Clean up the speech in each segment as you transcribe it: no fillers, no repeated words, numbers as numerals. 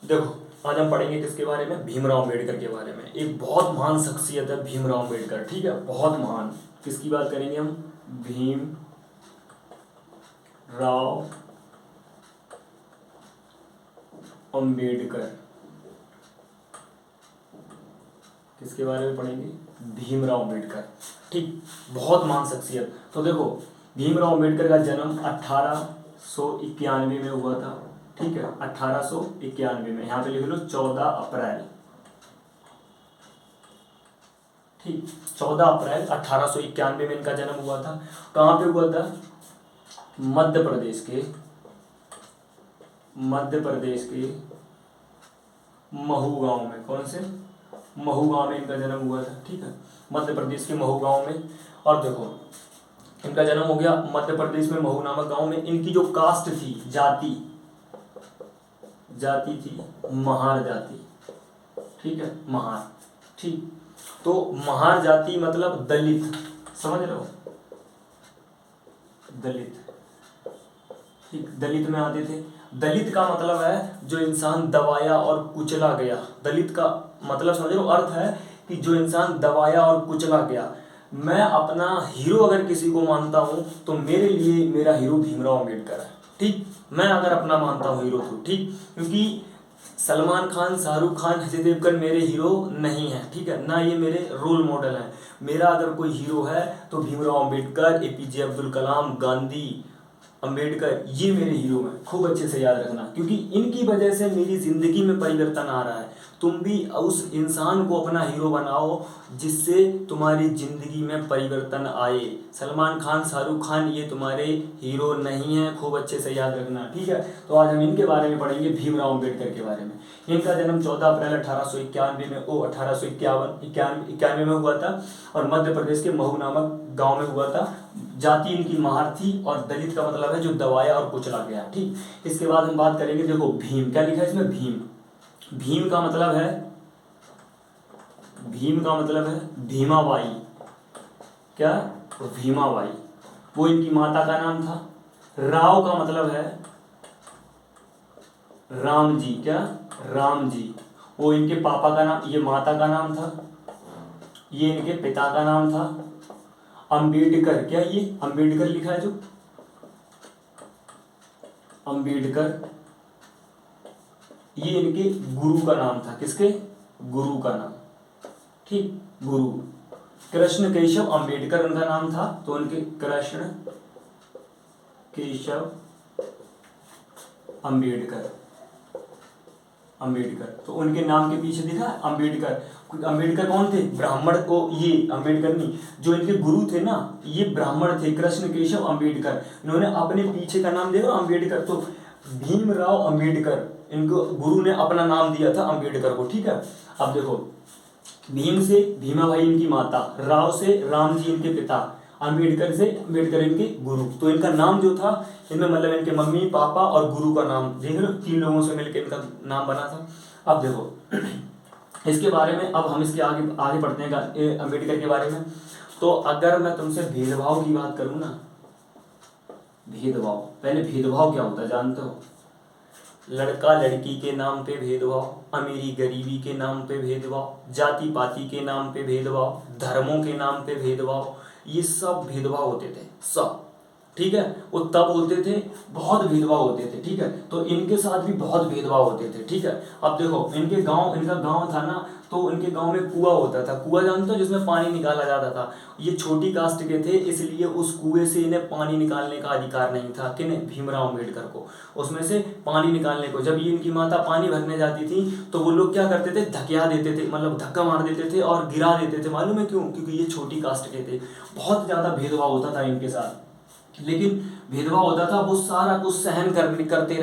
देखो आज हम पढ़ेंगे किसके बारे में, भीमराव अम्बेडकर के बारे में। एक बहुत महान शख्सियत है भीमराव अम्बेडकर, ठीक है, बहुत महान। किसकी बात करेंगे हम, भीमराव अम्बेडकर। किसके बारे में पढ़ेंगे, भीमराव अम्बेडकर, ठीक, बहुत महान शख्सियत। तो देखो भीमराव अम्बेडकर का जन्म 1891 में हुआ था, ठीक है, 1891 में। यहाँ पे लिख लो 14 अप्रैल, ठीक, 14 अप्रैल 1891 में इनका जन्म हुआ था। कहाँ पे हुआ था, मध्य प्रदेश के महू गांव में। कौन से, महू गांव में इनका जन्म हुआ था, ठीक है, मध्य प्रदेश के महू गांव में। और देखो इनका जन्म हो गया मध्य प्रदेश में महू नामक गांव में। इनकी जो कास्ट थी, जाति थी महार जाति, ठीक है, महार, ठीक। तो महार जाति मतलब दलित, समझ रहे हो, दलित, ठीक, दलित में आते थे। दलित का मतलब है जो इंसान दबाया और कुचला गया। दलित का मतलब समझ लो, अर्थ है कि जो इंसान दबाया और कुचला गया। मैं अपना हीरो अगर किसी को मानता हूं तो मेरे लिए मेरा हीरो भीमराव अम्बेडकर है, ठीक। मैं अगर अपना मानता हूं हीरो तो, ठीक, क्योंकि सलमान खान, शाहरुख खान, अजय देवगन मेरे हीरो नहीं है, ठीक है, ना ये मेरे रोल मॉडल हैं। मेरा अगर कोई हीरो है तो भीमराव अम्बेडकर, एपीजे अब्दुल कलाम, गांधी, अम्बेडकर, ये मेरे हीरो हैं। खूब अच्छे से याद रखना, क्योंकि इनकी वजह से मेरी जिंदगी में परिवर्तन आ रहा है। तुम भी उस इंसान को अपना हीरो बनाओ जिससे तुम्हारी जिंदगी में परिवर्तन आए। सलमान खान, शाहरुख खान ये तुम्हारे हीरो नहीं हैं, खूब अच्छे से याद रखना, ठीक है। तो आज हम इनके बारे में पढ़ेंगे, भीमराव अम्बेडकर के बारे में। इनका जन्म 14 अप्रैल 1891 में हुआ था और मध्य प्रदेश के महू नामक गांव में हुआ था। जाति इनकी महार थी और दलित का मतलब है जो दबाया और कुचला गया, ठीक। इसके बाद हम बात करेंगे, देखो भीम क्या लिखा है इसमें, भीम का मतलब है भीमाबाई। क्या, भीमाबाई, वो इनकी माता का नाम था। राव का मतलब है राम जी, क्या, राम जी, वो इनके पापा का नाम, ये माता का नाम था, ये इनके पिता का नाम था। अम्बेडकर, क्या ये अम्बेडकर लिखा है जो, अम्बेडकर, ये इनके गुरु का नाम था। किसके, गुरु का नाम, ठीक, गुरु। कृष्ण केशव अम्बेडकर उनका नाम था, तो उनके कृष्ण केशव अम्बेडकर, तो उनके नाम के पीछे दिखा अम्बेडकर। अम्बेडकर कौन थे, ब्राह्मण को, ये अम्बेडकर नहीं, जो इनके गुरु थे ना ये ब्राह्मण थे, कृष्ण केशव अम्बेडकर। इन्होंने अपने पीछे का नाम देखो अम्बेडकर, तो भीमराव अम्बेडकर, इनको गुरु ने अपना नाम दिया था अम्बेडकर को, ठीक है। अब देखो भीम से भीमाबाई इनकी माता, राव से राम जी इनके पिता, अम्बेडकर से अम्बेडकर इनके गुरु। तो इनका नाम जो था इनमें मतलब इनके मम्मी पापा और गुरु का नाम, देख लो 3 लोगों से मिलकर इनका नाम बना था। अब देखो इसके बारे में, अब हम इसके आगे पढ़ते हैं अम्बेडकर के बारे में। तो अगर मैं तुमसे भेदभाव की बात करूँ ना, भेदभाव, पहले भेदभाव क्या होता है जानते हो, लड़का लड़की के नाम पे भेदभाव, अमीरी गरीबी के नाम पे भेदभाव, जाति पाति के नाम पे भेदभाव, धर्मों के नाम पे भेदभाव, ये सब भेदभाव होते थे, सब, ठीक है। वो तब होते थे, बहुत भेदभाव होते थे, ठीक है। तो इनके साथ भी बहुत भेदभाव होते थे, ठीक है। अब देखो इनका गांव था ना, तो इनके गांव में कुआं होता था। कुआं जानते हो, जिसमें पानी निकाला जाता था। ये छोटी कास्ट के थे, इसलिए उस कुएं से इन्हें पानी निकालने का अधिकार नहीं था। किन्हें, भीमराव अम्बेडकर को, उसमें से पानी निकालने को। जब ये इनकी माता पानी भरने जाती थी तो वो लोग क्या करते थे, धकिया देते थे, मतलब धक्का मार देते थे और गिरा देते थे। मालूम है क्यों, क्योंकि ये छोटी कास्ट के थे। बहुत ज्यादा भेदभाव होता था इनके साथ, लेकिन भेदभाव होता था, वो सारा कुछ सहन करते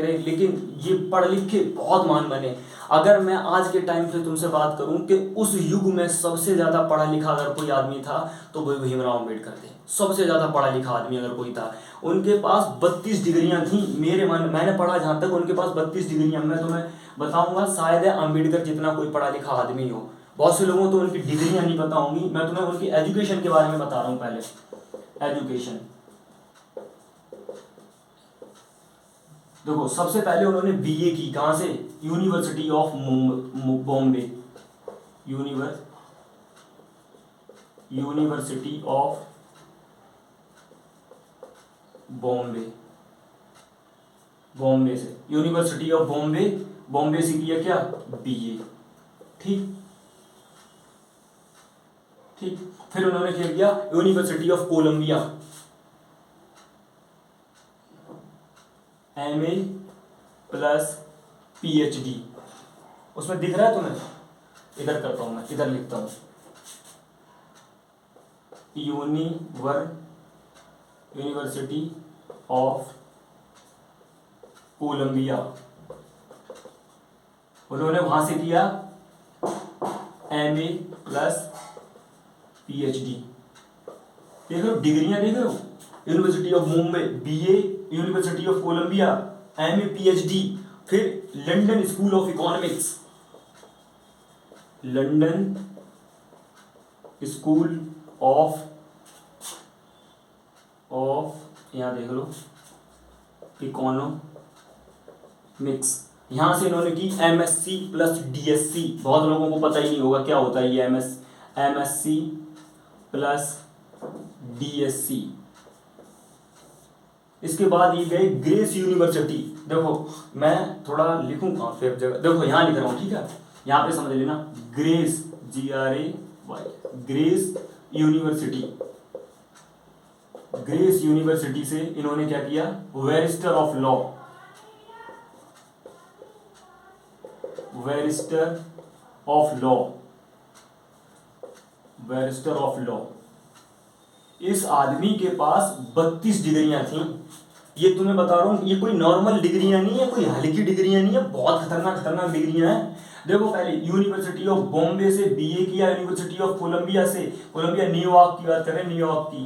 रहे, लेकिन ये पढ़ लिख के बहुत महान बने। अगर मैं आज के टाइम से तुमसे बात करूं कि उस युग में सबसे ज्यादा पढ़ा लिखा अगर कोई आदमी था तो वो भीमराव अम्बेडकर थे। सबसे ज्यादा पढ़ा लिखा आदमी अगर कोई था, उनके पास 32 डिग्रियां थी। मैंने पढ़ा जहां तक, उनके पास 32 डिग्रियां। मैं तुम्हें बताऊंगा शायद अम्बेडकर जितना कोई पढ़ा लिखा आदमी हो। बहुत से लोगों को तो उनकी डिग्रियां नहीं पता होंगी। मैं तुम्हें उनकी एजुकेशन के बारे में बता रहा हूँ। पहले एजुकेशन, देखो सबसे पहले उन्होंने बीए की कहाँ से, university of Bombay, university of Bombay, Bombay से, यूनिवर्सिटी ऑफ बॉम्बे, बॉम्बे से किया क्या, बीए। ठीक ठीक। फिर उन्होंने क्या किया, university of Columbia, MA plus PhD. उसमें दिख रहा है तुम्हें, इधर करता हूं मैं, इधर लिखता हूं, यूनिवर्सिटी ऑफ कोलंबिया, उन्होंने वहां से किया एमए प्लस पीएचडी। देख रहे हो डिग्रियां, देख रहे हो, University of Mumbai BA, University of Columbia MA PhD, फिर London School of Economics, London School of यहां देख लो इकोनॉमिक्स, यहां से इन्होंने की एमएससी प्लस डीएससी। बहुत लोगों को पता ही नहीं होगा क्या होता है ये एमएससी प्लस डीएससी। इसके बाद ये गए ग्रेस यूनिवर्सिटी। देखो मैं थोड़ा लिखूंगा फिर जगह, देखो यहां लिख रहा हूं, ठीक है, यहां पे समझ लेना, grace GRAY, grace university, grace university से इन्होंने क्या किया, barrister of law, barrister of law. इस आदमी के पास 32 डिग्रियां थी। ये तुम्हें बता रहा हूं, ये कोई नॉर्मल डिग्रियां नहीं है, कोई हल्की डिग्रियां नहीं है, बहुत खतरनाक डिग्रियां हैं। देखो पहले यूनिवर्सिटी ऑफ बॉम्बे से बीए किया, यूनिवर्सिटी ऑफ कोलंबिया से, कोलंबिया न्यूयॉर्क की बात करें, न्यूयॉर्क की,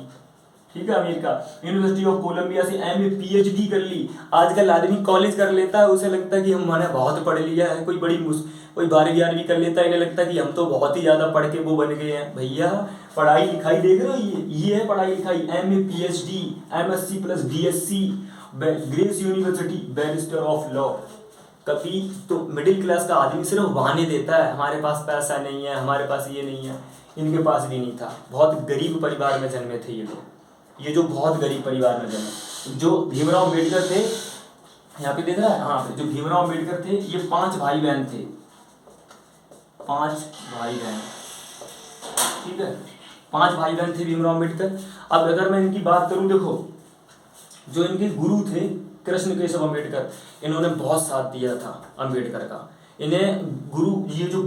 ठीक है, अमेरिका, यूनिवर्सिटी ऑफ कोलंबिया से एमए पीएचडी कर ली। आजकल आदमी कॉलेज कर लेता है, उसे लगता है कि हमने बहुत पढ़ लिया है, कोई 12वीं 11वीं कर लेता है, इन्हें लगता है कि हम तो बहुत ही ज्यादा पढ़ के वो बन गए हैं। भैया पढ़ाई लिखाई देख रहे हो, ये है पढ़ाई लिखाई, MA PhD, MSc plus DSC, grace university, barrister of law. कभी तो मिडिल क्लास का आदमी सिर्फ बहाने देता है, हमारे पास पैसा नहीं है, हमारे पास ये नहीं है, इनके पास भी नहीं था, बहुत गरीब परिवार में जन्मे थे ये लोग, ये जो बहुत गरीब परिवार में जन्मे। जो भीमराव अम्बेडकर थे, यहाँ पे देख रहा है, हाँ, जो भीमराव अम्बेडकर थे ये 5 भाई बहन थे, 5 भाई बहन, ठीक है, 5 भाई बहन थे भीमराव अम्बेडकर। अब अगर मैं इनकी बात करूं, देखो जो इनके गुरु थे कृष्ण केशव अम्बेडकर, इन्होंने बहुत साथ दिया था अम्बेडकर का। इन्हें गुरु, ये जो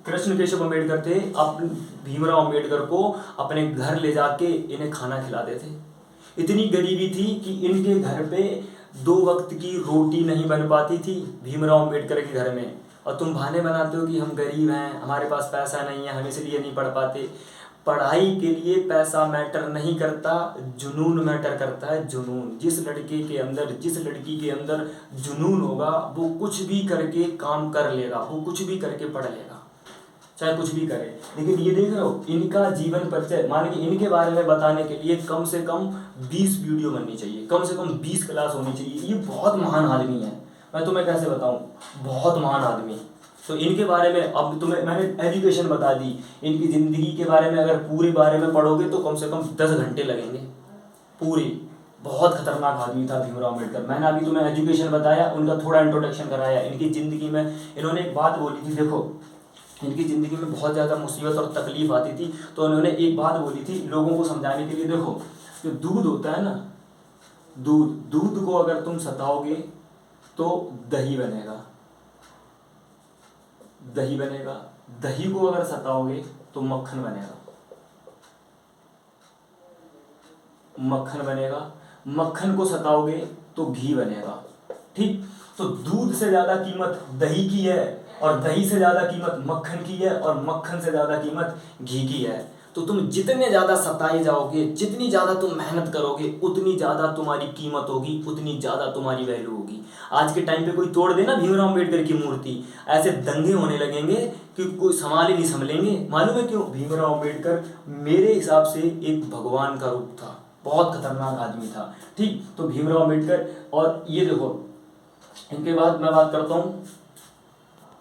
कृष्ण केशव अम्बेडकर थे, अपने भीमराव अम्बेडकर को अपने घर ले जाके इन्हें खाना खिलाते थे। इतनी गरीबी थी कि इनके घर पे 2 वक्त की रोटी नहीं बन पाती थी भीमराव अम्बेडकर के घर में। और तुम बहाने बनाते हो कि हम गरीब हैं, हमारे पास पैसा नहीं है, हम इसलिए नहीं पढ़ पाते। पढ़ाई के लिए पैसा मैटर नहीं करता, जुनून मैटर करता है, जुनून। जिस लड़के के अंदर, जिस लड़की के अंदर जुनून होगा, वो कुछ भी करके काम कर लेगा, वो कुछ भी करके पढ़ लेगा, चाहे कुछ भी करे। लेकिन ये देख रहे हो, इनका जीवन परिचय, मान के इनके बारे में बताने के लिए कम से कम 20 वीडियो बननी चाहिए, कम से कम 20 क्लास होनी चाहिए। ये बहुत महान आदमी है, मैं तुम्हें कैसे बताऊं, बहुत महान आदमी। तो इनके बारे में अब तुम्हें मैंने एजुकेशन बता दी, इनकी ज़िंदगी के बारे में अगर पूरे बारे में पढ़ोगे तो कम से कम 10 घंटे लगेंगे पूरे। बहुत खतरनाक आदमी था भीमराव अम्बेडकर। मैंने अभी तुम्हें एजुकेशन बताया, उनका थोड़ा इंट्रोडक्शन कराया। इनकी ज़िंदगी में इन्होंने एक बात बोली थी, देखो इनकी ज़िंदगी में बहुत ज़्यादा मुसीबत और तकलीफ आती थी, तो उन्होंने एक बात बोली थी लोगों को समझाने के लिए। देखो जो दूध होता है ना, दूध को अगर तुम सताओगे तो दही बनेगा, दही बनेगा, दही को अगर सताओगे तो मक्खन बनेगा, मक्खन बनेगा, मक्खन को सताओगे तो घी बनेगा। ठीक, तो दूध से ज़्यादा कीमत दही की है, और दही से ज़्यादा कीमत मक्खन की है, और मक्खन से ज़्यादा कीमत घी की है। तो तुम जितने ज़्यादा सताए जाओगे, जितनी ज़्यादा तुम मेहनत करोगे, उतनी ज़्यादा तुम्हारी कीमत होगी, उतनी ज़्यादा तुम्हारी वैल्यू होगी। आज के टाइम पे कोई तोड़ देना भीमराव अम्बेडकर की मूर्ति, ऐसे दंगे होने लगेंगे कि कोई संभाल ही नहीं संभलेंगे। मालूम है क्यों? भीमराव अम्बेडकर मेरे हिसाब से एक भगवान का रूप था, बहुत खतरनाक आदमी था। ठीक, तो भीमराव अम्बेडकर, और ये देखो इनके बाद मैं बात करता हूँ